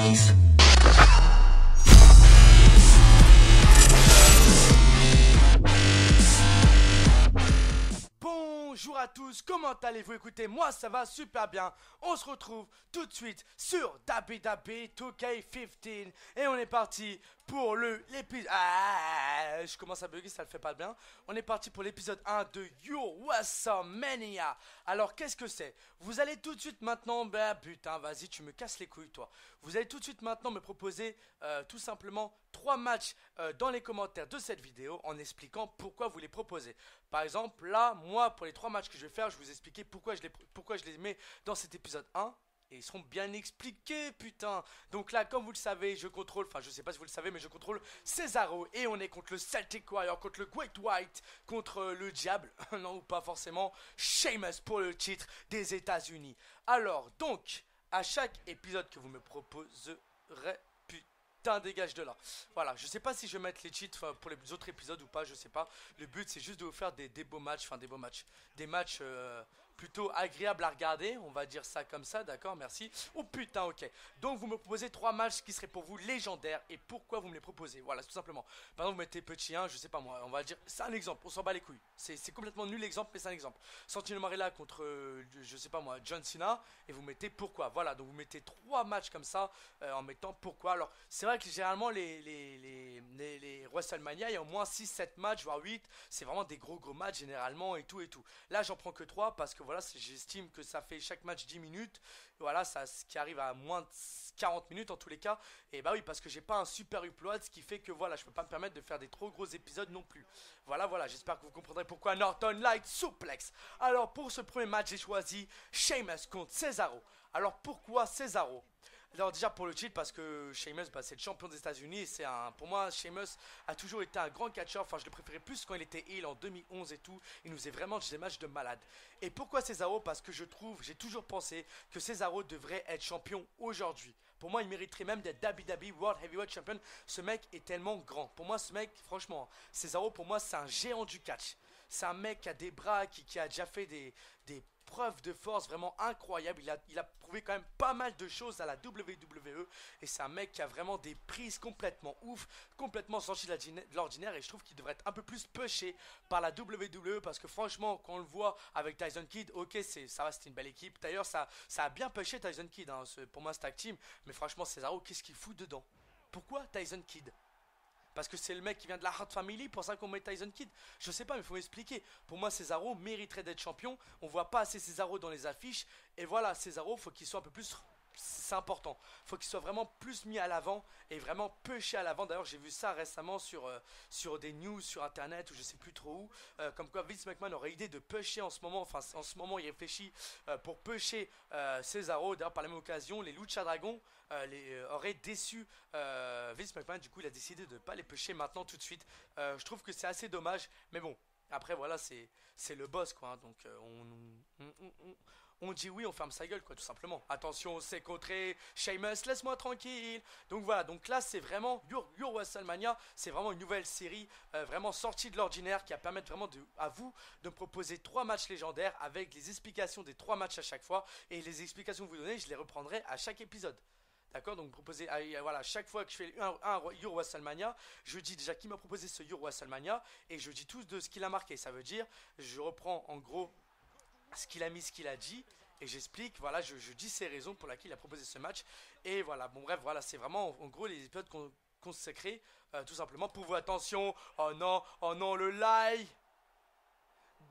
please. Bonjour à tous, comment allez-vous? Écoutez, moi ça va super bien. On se retrouve tout de suite sur WWE 2K15 et on est parti pour l'épisode... Ah, je commence à bugger, ça le fait pas bien. On est parti pour l'épisode 1 de Your WrestleMania. Alors qu'est-ce que c'est? Vous allez tout de suite maintenant... Bah putain, vas-y, tu me casses les couilles toi. Vous allez tout de suite maintenant me proposer tout simplement 3 matchs dans les commentaires de cette vidéo en expliquant pourquoi vous les proposez. Par exemple, là, moi, pour les 3 matchs que je vais faire, je vais vous expliquer pourquoi je les mets dans cet épisode 1. Et ils seront bien expliqués, putain. Donc là, comme vous le savez, je contrôle, enfin je sais pas si vous le savez, mais je contrôle Cesaro. Et on est contre le Celtic Warrior, contre le Great White, contre le Diable, non ou pas forcément, Sheamus pour le titre des États-Unis. Alors, donc, à chaque épisode que vous me proposerez, putain, dégage de là. Voilà, je sais pas si je vais mettre les cheats pour les autres épisodes ou pas, je sais pas. Le but c'est juste de vous faire des beaux matchs, des matchs plutôt agréables à regarder, on va dire ça comme ça, d'accord, merci. Oh putain, ok. Donc vous me proposez 3 matchs qui seraient pour vous légendaires et pourquoi vous me les proposez? Voilà, tout simplement. Par exemple, vous mettez petit 1, je sais pas moi, on va dire, c'est un exemple, on s'en bat les couilles. C'est complètement nul l'exemple, mais c'est un exemple. Santino Marella contre, je sais pas moi, John Cena, et vous mettez pourquoi. Voilà, donc vous mettez 3 matchs comme ça en mettant pourquoi. Alors, c'est vrai que généralement les WrestleMania, il y a au moins 6-7 matchs, voire 8. C'est vraiment des gros matchs généralement et tout et tout. Là, j'en prends que 3 parce que voilà, j'estime que ça fait chaque match 10 minutes. Voilà, ça ce qui arrive à moins de 40 minutes en tous les cas. Et bah oui, parce que j'ai pas un super upload, ce qui fait que voilà, je peux pas me permettre de faire des trop gros épisodes non plus. Voilà, j'espère que vous comprendrez pourquoi Norton Light Suplex. Alors, pour ce premier match, j'ai choisi Sheamus contre Cesaro. Alors, pourquoi Cesaro? Alors déjà pour le titre parce que Sheamus c'est le champion des États-Unis et pour moi Sheamus a toujours été un grand catcheur. Enfin je le préférais plus quand il était heel en 2011 et tout. Il nous faisait vraiment des matchs de malade. Et pourquoi Cesaro? Parce que j'ai toujours pensé que Cesaro devrait être champion aujourd'hui. Pour moi il mériterait même d'être WWE World Heavyweight Champion. Ce mec est tellement grand. Pour moi ce mec franchement Cesaro pour moi c'est un géant du catch. C'est un mec qui a des bras, qui a déjà fait des preuve de force vraiment incroyable. Il a prouvé quand même pas mal de choses à la WWE et c'est un mec qui a vraiment des prises complètement ouf, complètement sorties de l'ordinaire et je trouve qu'il devrait être un peu plus pushé par la WWE parce que franchement quand on le voit avec Tyson Kidd, ok ça va, c'était une belle équipe. D'ailleurs ça a bien pushé Tyson Kidd hein, pour moi c'est tag team, mais franchement Cesaro qu'est-ce qu'il fout dedans? Pourquoi Tyson Kidd? Parce que c'est le mec qui vient de la Hart Family, pour ça qu'on met Tyson Kidd. Je sais pas, mais il faut m'expliquer. Pour moi, Cesaro mériterait d'être champion. On voit pas assez Cesaro dans les affiches. Et voilà, Cesaro, faut qu'il soit un peu plus... C'est important. Faut qu'il soit vraiment plus mis à l'avant et vraiment pushé à l'avant. D'ailleurs, j'ai vu ça récemment sur des news sur internet ou je sais plus trop où. Comme quoi Vince McMahon aurait idée de pusher en ce moment. Enfin, en ce moment, il réfléchit pour pusher Cesaro. D'ailleurs, par la même occasion, les Lucha Dragons auraient déçu Vince McMahon. Du coup, il a décidé de ne pas les pusher maintenant tout de suite. Je trouve que c'est assez dommage. Mais bon, après, voilà, c'est le boss, quoi. Hein, donc, on dit oui, on ferme sa gueule quoi tout simplement. Attention, c'est contré, Sheamus, laisse-moi tranquille. Donc voilà, donc là c'est vraiment Your WrestleMania, c'est vraiment une nouvelle série vraiment sortie de l'ordinaire qui va permettre vraiment à vous de me proposer 3 matchs légendaires avec les explications des 3 matchs à chaque fois. Et les explications que vous donnez, je les reprendrai à chaque épisode. D'accord, donc proposez, voilà, chaque fois que je fais un Your WrestleMania, je dis déjà qui m'a proposé ce Your WrestleMania et je dis tout de ce qu'il a marqué. Ça veut dire, je reprends en gros ce qu'il a mis, ce qu'il a dit et j'explique, voilà, je dis ses raisons pour lesquelles il a proposé ce match et voilà, bon bref, voilà, c'est vraiment en gros les épisodes consacrés tout simplement pour vous. Attention, oh non, le lie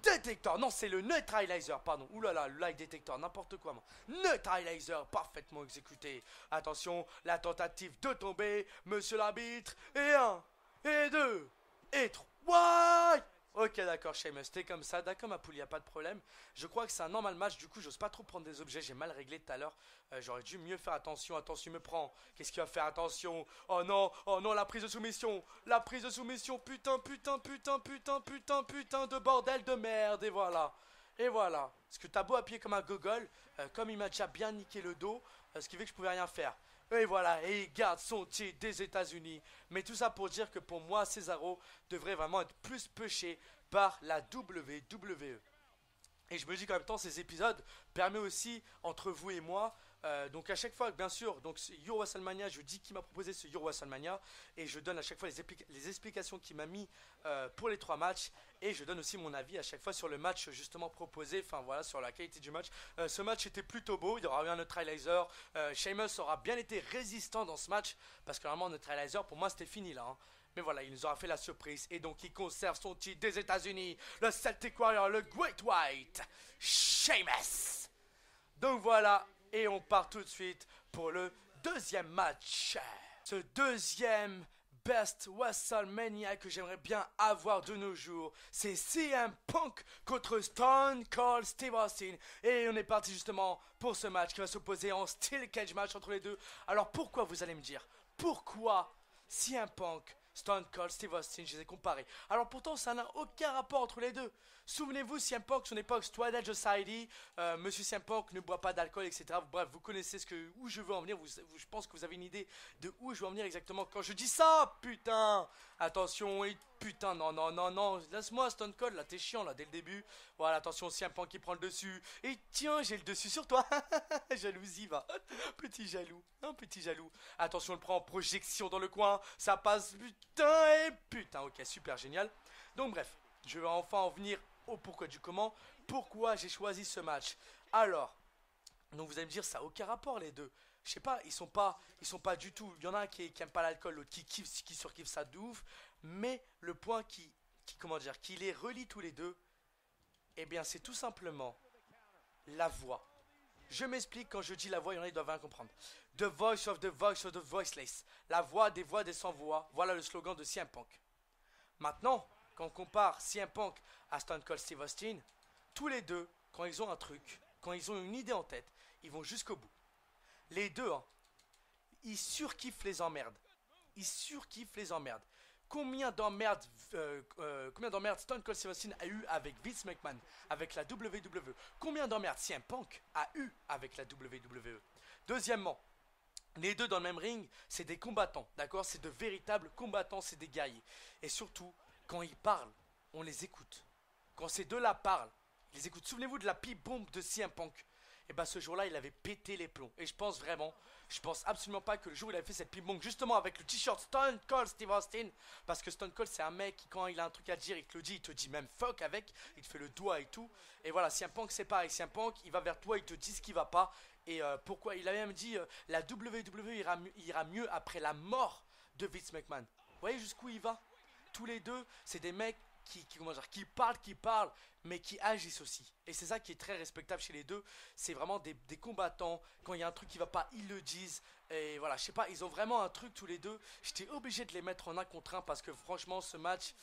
détector, non c'est le neutralizer, pardon, oulala, le lie détector, n'importe quoi moi. Neutralizer, parfaitement exécuté. Attention, la tentative de tomber, monsieur l'arbitre, et 1, et 2, et 3. Ok d'accord Sheamus, t'es comme ça, d'accord ma poule, y a pas de problème. Je crois que c'est un normal match, du coup j'ose pas trop prendre des objets, j'ai mal réglé tout à l'heure. J'aurais dû mieux faire attention, attention il me prend. Qu'est-ce qu'il va faire? Attention, oh non, la prise de soumission, putain de bordel de merde, et voilà. Parce que t'as beau appuyer comme un gogol, comme il m'a déjà bien niqué le dos, ce qui fait que je pouvais rien faire. Et voilà, et il garde son titre des États-Unis. Mais tout ça pour dire que pour moi, Cesaro devrait vraiment être plus pushé par la WWE. Et je me dis qu'en même temps, ces épisodes permettent aussi, entre vous et moi, Donc à chaque fois, bien sûr, donc Euro WrestleMania, je dis qui m'a proposé ce Euro WrestleMania et je donne à chaque fois les explications qu'il m'a mis pour les 3 matchs et je donne aussi mon avis à chaque fois sur le match justement proposé, enfin voilà, sur la qualité du match. Ce match était plutôt beau, il y aura eu un neutralizer, Sheamus aura bien été résistant dans ce match parce que normalement neutralizer pour moi c'était fini là. Hein. Mais voilà, il nous aura fait la surprise et donc il conserve son titre des États-Unis, le Celtic Warrior, le Great White, Sheamus. Donc voilà. Et on part tout de suite pour le deuxième match. Ce deuxième Best WrestleMania que j'aimerais bien avoir de nos jours, c'est CM Punk contre Stone Cold Steve Austin. Et on est parti justement pour ce match qui va s'opposer en Steel Cage match entre les deux. Alors pourquoi, vous allez me dire, pourquoi CM Punk, Stone Cold Steve Austin, je les ai comparés. Alors pourtant ça n'a aucun rapport entre les deux. Souvenez-vous, CM Punk, son époque Twilight Society, Monsieur CM Punk ne boit pas d'alcool, etc. Bref, vous connaissez où je veux en venir, je pense que vous avez une idée de où je veux en venir exactement quand je dis ça, putain. Attention, putain, non, laisse-moi Stone Cold, là, t'es chiant, là, dès le début. Voilà, attention, CM Punk qui prend le dessus. Et tiens, j'ai le dessus sur toi. Jalousie, va. Petit jaloux, un petit jaloux. Attention, on le prend en projection dans le coin, ça passe, putain, et putain, ok, super, génial. Donc bref, je vais enfin en venir au pourquoi du comment, pourquoi j'ai choisi ce match. Alors, donc vous allez me dire, ça n'a aucun rapport les deux. Je sais pas, ils sont pas du tout. Il y en a un qui aime pas l'alcool, l'autre qui kiffe, qui surkiffe ça de ouf. Mais le point qui les relie tous les deux, eh bien c'est tout simplement la voix. Je m'explique, quand je dis la voix, il y en a qui doivent rien comprendre. The voice of the voiceless. La voix des sans voix. Voilà le slogan de CM Punk. Maintenant, quand on compare CM Punk à Stone Cold Steve Austin, tous les deux, quand ils ont un truc, quand ils ont une idée en tête, ils vont jusqu'au bout. Les deux, hein, ils surkiffent les emmerdes. Ils surkiffent les emmerdes. Combien d'emmerdes Stone Cold Steve Austin a eu avec Vince McMahon, avec la WWE? Combien d'emmerdes CM Punk a eu avec la WWE? Deuxièmement, les deux dans le même ring, c'est des combattants, d'accord? C'est de véritables combattants, c'est des guerriers. Et surtout, quand ils parlent, on les écoute. Quand ces deux-là parlent, ils les écoutent. Souvenez-vous de la pipe bombe de CM Punk. Et bah ce jour-là, il avait pété les plombs. Et je pense absolument pas que le jour où il avait fait cette pipe bombe, justement avec le t-shirt Stone Cold Steve Austin, parce que Stone Cold c'est un mec qui, quand il a un truc à te dire, il te le dit, il te dit même fuck avec, il te fait le doigt et tout. Et voilà, CM Punk c'est pareil, CM Punk il va vers toi, il te dit ce qui va pas. Et pourquoi, il a même dit la WWE ira mieux après la mort de Vince McMahon. Vous voyez jusqu'où il va? Tous les deux, c'est des mecs qui parlent, mais qui agissent aussi. Et c'est ça qui est très respectable chez les deux. C'est vraiment des combattants. Quand il y a un truc qui va pas, ils le disent. Et voilà, je sais pas, ils ont vraiment un truc tous les deux. J'étais obligé de les mettre en 1 contre 1 parce que franchement, ce match,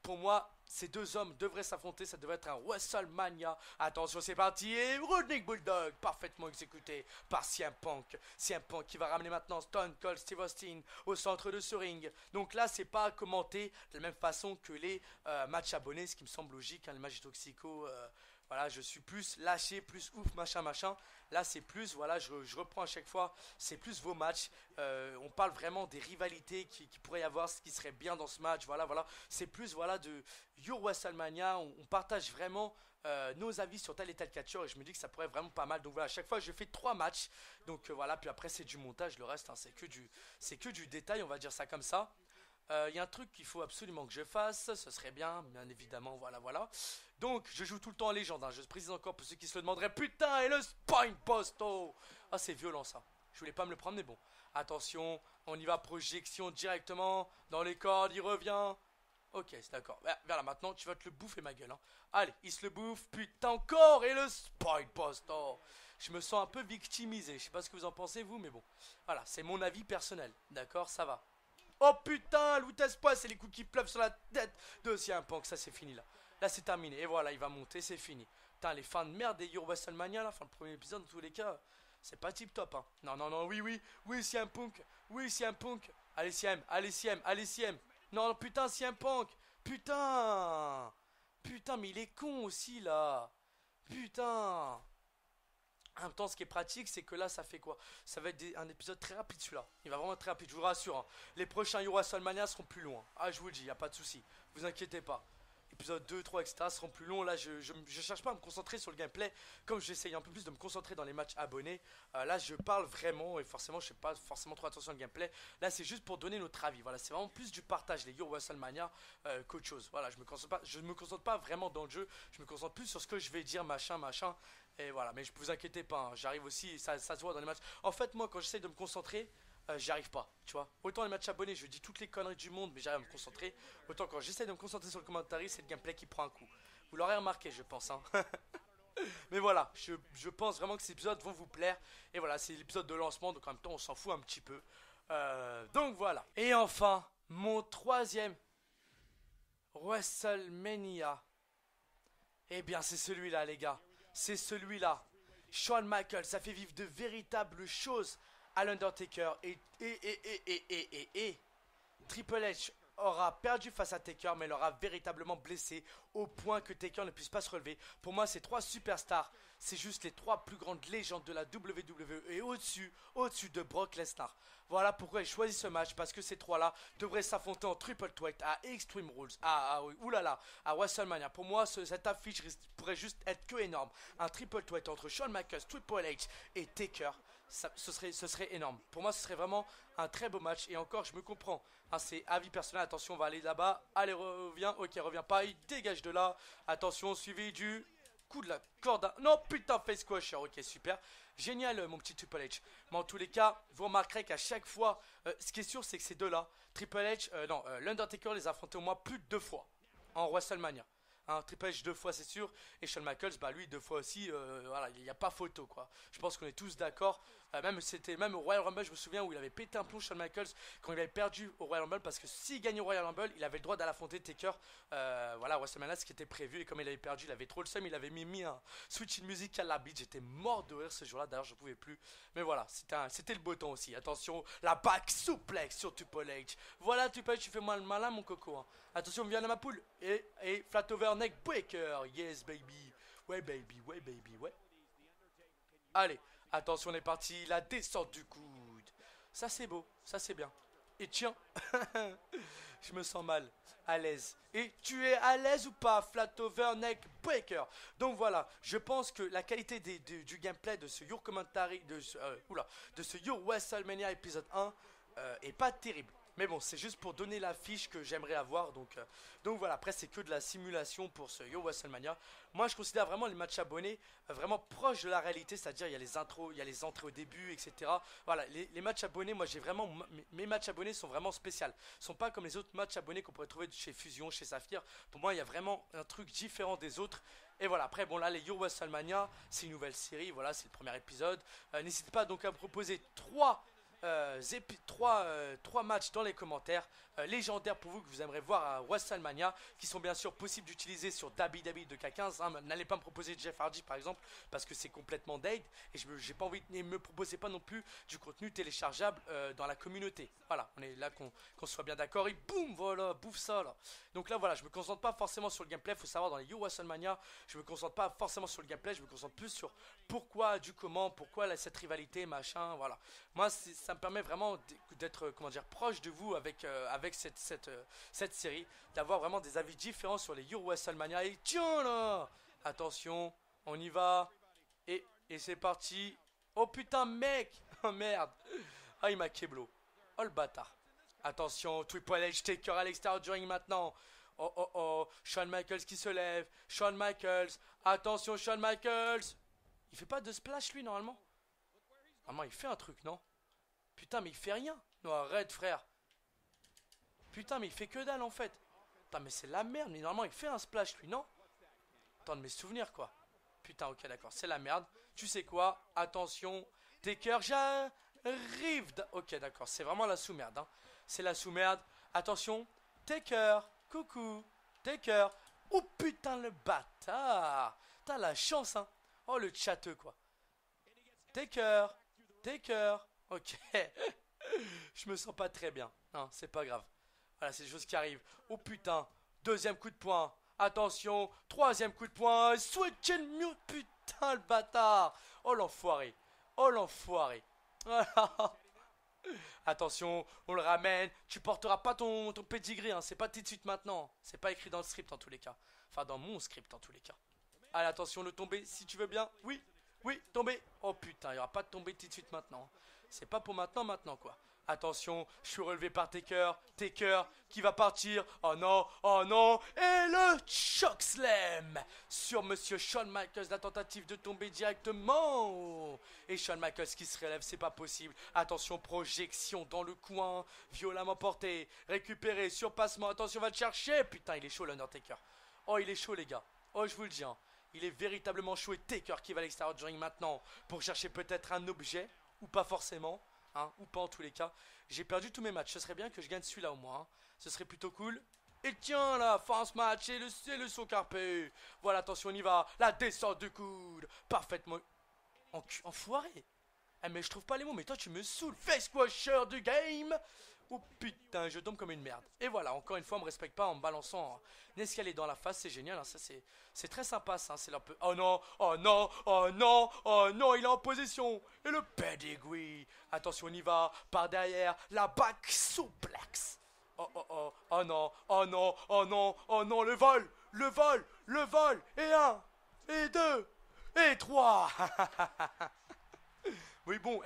pour moi, ces deux hommes devraient s'affronter. Ça devrait être un WrestleMania. Attention, c'est parti. Et Running Bulldog, parfaitement exécuté par CM Punk. CM Punk qui va ramener maintenant Stone Cold Steve Austin au centre de ce ring. Donc là, c'est pas commenté de la même façon que les matchs abonnés, ce qui me semble logique. Hein, les matchs toxico, voilà, je suis plus lâché, plus ouf, machin. Là, c'est plus, voilà, je reprends à chaque fois, c'est plus vos matchs. On parle vraiment des rivalités qui pourrait y avoir, ce qui serait bien dans ce match. Voilà. C'est plus, voilà, de Your WrestleMania. On partage vraiment nos avis sur tel et tel catcheur et je me dis que ça pourrait être vraiment pas mal. Donc voilà, à chaque fois, je fais 3 matchs. Donc voilà, puis après, c'est du montage. Le reste, hein, c'est que du détail, on va dire ça comme ça. Il y a un truc qu'il faut absolument que je fasse, ce serait bien évidemment, voilà. Donc, je joue tout le temps en légende, hein. Je précise encore pour ceux qui se le demanderaient, putain, et le Spine Posto. Ah, c'est violent ça, je voulais pas me le prendre, mais bon. Attention, on y va, projection directement, dans les cordes, il revient. Ok, c'est d'accord, vers là maintenant, tu vas te le bouffer ma gueule, hein. Allez, il se le bouffe, putain encore, et le Spine Posto. Je me sens un peu victimisé, je sais pas ce que vous en pensez vous, mais bon. Voilà, c'est mon avis personnel, d'accord, ça va. Oh putain, Loutesse Pois, c'est les coups qui pleuvent sur la tête de CM Punk, ça c'est fini là. Là c'est terminé, et voilà, il va monter, c'est fini. Putain, les fins de merde des Euro WrestleMania là, enfin le premier épisode, dans tous les cas, c'est pas tip top, hein. Non, oui, CM Punk. Allez, CM. Non, putain, CM Punk. Putain, mais il est con aussi là. Putain. En même temps, ce qui est pratique, c'est que là, ça fait quoi? Ça va être un épisode très rapide celui-là. Il va vraiment être très rapide, je vous rassure, hein. Les prochains Euro WrestleMania seront plus longs. Ah, je vous le dis, y a pas de souci. Vous inquiétez pas. épisodes 2, 3, etc. seront plus longs. Là, je cherche pas à me concentrer sur le gameplay, comme j'essaye un peu plus de me concentrer dans les matchs abonnés. Là, je parle vraiment, et forcément, je fais pas forcément trop attention au gameplay. Là, c'est juste pour donner notre avis. Voilà, c'est vraiment plus du partage, les Your WrestleMania, qu'autre chose. Voilà, je me concentre pas vraiment dans le jeu, je me concentre plus sur ce que je vais dire, machin, machin. Et voilà, mais vous inquiétez pas, hein, j'arrive aussi, ça se voit dans les matchs. En fait, moi, quand j'essaye de me concentrer, j'y arrive pas, tu vois. Autant les matchs abonnés, je dis toutes les conneries du monde, mais j'arrive à me concentrer. Autant quand j'essaie de me concentrer sur le commentaire, c'est le gameplay qui prend un coup. Vous l'aurez remarqué, je pense, hein. Mais voilà, je pense vraiment que ces épisodes vont vous plaire. Et voilà, c'est l'épisode de lancement, donc en même temps, on s'en fout un petit peu. Donc voilà. Et enfin, mon troisième WrestleMania. Eh bien, c'est celui-là, les gars. C'est celui-là. Shawn Michaels, ça fait vivre de véritables choses à l'Undertaker. Et Triple H aura perdu face à Taker, mais l'aura véritablement blessé au point que Taker ne puisse pas se relever. Pour moi, ces trois superstars, c'est juste les trois plus grandes légendes de la WWE et au-dessus de Brock Lesnar. Voilà pourquoi j'ai choisi ce match, parce que ces trois-là devraient s'affronter en Triple Threat à Extreme Rules, oulala, à WrestleMania. Pour moi, cette affiche pourrait juste être que énorme. Un Triple Threat entre Shawn Michaels, Triple H et Taker, ce serait énorme. Pour moi, ce serait vraiment un très beau match. Et encore, je me comprends. Hein, c'est avis personnel. Attention, on va aller là-bas. Allez, reviens. Ok, reviens pas. Il dégage de là. Attention, suivi du coup de la corde. Non, putain, face squasher. Ok, super. Génial, mon petit Triple H. Mais en tous les cas, vous remarquerez qu'à chaque fois, ce qui est sûr, c'est que ces deux-là, Triple H, l'Undertaker les a affrontés au moins plus de 2 fois en WrestleMania. Hein, Triple H 2 fois, c'est sûr, et Shawn Michaels, bah lui 2 fois aussi. Voilà, il n'y a pas photo, quoi. Je pense qu'on est tous d'accord. Même au Royal Rumble, je me souviens où il avait pété un plomb, Shawn Michaels, quand il avait perdu au Royal Rumble, parce que s'il gagnait au Royal Rumble, il avait le droit d'aller affronter Taker. Voilà, WrestleMania, ce qui était prévu, et comme il avait perdu, il avait trop le seum, il avait mis un switch in music à l'arbitre. J'étais mort de rire ce jour-là, d'ailleurs, je pouvais plus. Mais voilà, c'était le beau temps aussi. Attention, la back suplex sur Triple H. Voilà, Triple H, tu fais mal malin, mon coco. Hein. Attention, viens à ma poule. Et flat over neck breaker. Yes, baby. Ouais, baby, ouais, baby, ouais. Allez, attention, on est parti. La descente du coude. Ça, c'est beau. Ça, c'est bien. Et tiens, je me sens mal. À l'aise. Et tu es à l'aise ou pas, flat over neck breaker. Donc voilà, je pense que la qualité du gameplay de ce Your Commentary, de ce Your WrestleMania épisode 1 est pas terrible. Mais bon, c'est juste pour donner l'affiche que j'aimerais avoir. Donc voilà, après c'est que de la simulation pour ce Yo WrestleMania. Moi je considère vraiment les matchs abonnés vraiment proches de la réalité. C'est-à-dire il y a les intros, il y a les entrées au début, etc. Voilà, les matchs abonnés, moi j'ai vraiment... Mes matchs abonnés sont vraiment spéciaux. Ils sont pas comme les autres matchs abonnés qu'on pourrait trouver chez Fusion, chez Saphir. Pour moi il y a vraiment un truc différent des autres. Et voilà, après bon là les Yo WrestleMania, c'est une nouvelle série, voilà c'est le premier épisode. N'hésitez pas donc à me proposer 3 matchs dans les commentaires légendaires pour vous que vous aimeriez voir à WrestleMania, qui sont bien sûr possibles d'utiliser sur WWE 2K15. Hein. N'allez pas me proposer Jeff Hardy par exemple, parce que c'est complètement dead, et j'ai pas envie de me proposer pas non plus du contenu téléchargeable dans la communauté. Voilà, on est là qu'on soit bien d'accord, et boum, voilà, bouffe ça là. Donc là voilà, je me concentre pas forcément sur le gameplay. Faut savoir, dans les Yo WrestleMania, je me concentre pas forcément sur le gameplay, je me concentre plus sur pourquoi, du comment, pourquoi cette rivalité, machin, voilà. Moi ça me permet vraiment d'être, comment dire, proche de vous avec cette série, d'avoir vraiment des avis différents sur les Yo WrestleMania. Et tiens là, attention, on y va, et c'est parti. Oh putain mec, oh merde, ah il m'a keblo, oh le bâtard. Attention, Triple H, Taker à l'extérieur du ring maintenant. Oh oh oh, Shawn Michaels qui se lève, Shawn Michaels, attention Shawn Michaels. Il fait pas de splash lui normalement? Normalement il fait un truc, non? Putain mais il fait rien. Non arrête frère. Putain mais il fait que dalle en fait. Putain mais c'est la merde. Mais normalement il fait un splash lui, non? Attends, de mes souvenirs quoi. Putain ok d'accord, c'est la merde. Tu sais quoi? Attention, Taker, j'arrive. Ok d'accord, c'est vraiment la sous-merde hein. C'est la sous-merde. Attention, Taker, coucou, Taker. Oh putain le bâtard. T'as la chance hein. Oh le chatteux quoi. Taker, Taker. Ok. Je me sens pas très bien. Non, c'est pas grave. Voilà, c'est des choses qui arrivent. Oh putain. Deuxième coup de poing. Attention. Troisième coup de poing. Switch and mute. Putain, le bâtard. Oh l'enfoiré. Oh l'enfoiré. Voilà. Attention, on le ramène. Tu porteras pas ton pedigree, hein. C'est pas tout de suite maintenant. C'est pas écrit dans le script en tous les cas. Enfin, dans mon script en tous les cas. Allez, attention, le tomber si tu veux bien. Oui, oui, tomber. Oh putain, il n'y aura pas de tomber tout de suite maintenant. C'est pas pour maintenant quoi. Attention, je suis relevé par Taker. Taker qui va partir. Oh non, oh non. Et le chokeslam sur Monsieur Shawn Michaels. La tentative de tomber directement. Et Shawn Michaels qui se relève, c'est pas possible. Attention, projection dans le coin. Violemment porté. Récupéré, surpassement. Attention, on va le chercher. Putain, il est chaud l'Undertaker. Oh, il est chaud les gars. Oh, je vous le dis. Hein. Il est véritablement chaud et Taker qui va à l'extérieur du ring maintenant pour chercher peut-être un objet. Ou pas forcément. Hein, ou pas en tous les cas. J'ai perdu tous mes matchs. Ce serait bien que je gagne celui-là au moins. Hein. Ce serait plutôt cool. Et tiens là, fin ce match, c'est le saut carpé. Voilà, attention, on y va. La descente de coude. Parfaitement. Enfoiré. Eh mais je trouve pas les mots, mais toi tu me saoules. Face squasher du game. Oh putain, je tombe comme une merde. Et voilà, encore une fois, on me respecte pas en me balançant un escalier dans la face, c'est génial, hein, ça c'est très sympa ça, c'est leur peu... Oh non, oh non, oh non, oh non, il est en position. Et le pedigree. Attention, on y va, par derrière, la back suplex. Oh oh oh, oh non, oh non, oh non, oh non, le vol, le vol, le vol. Et un, et deux, et trois. Oui bon,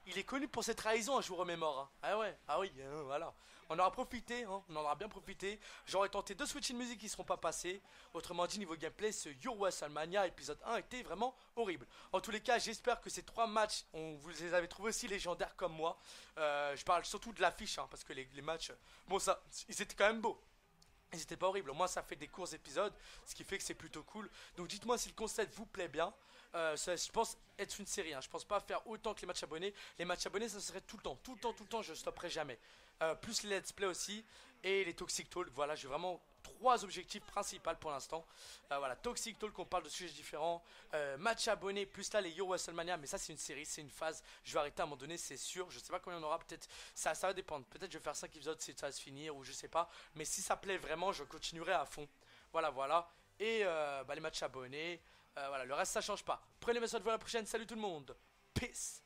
il est connu pour ses trahisons, je vous remémore. Hein. Ah ouais, ah oui, voilà. On aura profité, hein, on en aura bien profité. J'aurais tenté deux switches de musique qui ne seront pas passés. Autrement dit, niveau gameplay, ce Your WrestleMania épisode 1 était vraiment horrible. En tous les cas, j'espère que ces trois matchs, vous les avez trouvés aussi légendaires comme moi. Je parle surtout de l'affiche, hein, parce que les matchs, bon ça, ils étaient quand même beaux. Et c'était pas horrible, moi ça fait des courts épisodes, ce qui fait que c'est plutôt cool. Donc dites-moi si le concept vous plaît bien. Je pense être une série, hein. Je pense pas faire autant que les matchs abonnés. Les matchs abonnés ça serait tout le temps, tout le temps, tout le temps, je stopperai jamais. Plus les let's play aussi et les Toxic Talk. Voilà, j'ai vraiment trois objectifs principaux pour l'instant. Voilà, Toxic Talk, on parle de sujets différents. Match abonnés, plus là les Yo WrestleMania, mais ça c'est une série, c'est une phase. Je vais arrêter à un moment donné, c'est sûr. Je sais pas combien on aura, peut-être ça va dépendre. Peut-être je vais faire 5 épisodes si ça va se finir ou je sais pas. Mais si ça plaît vraiment, je continuerai à fond. Voilà, voilà. Et les matchs abonnés. Voilà, le reste ça change pas. Prenez mes soins de vous à la prochaine. Salut tout le monde. Peace.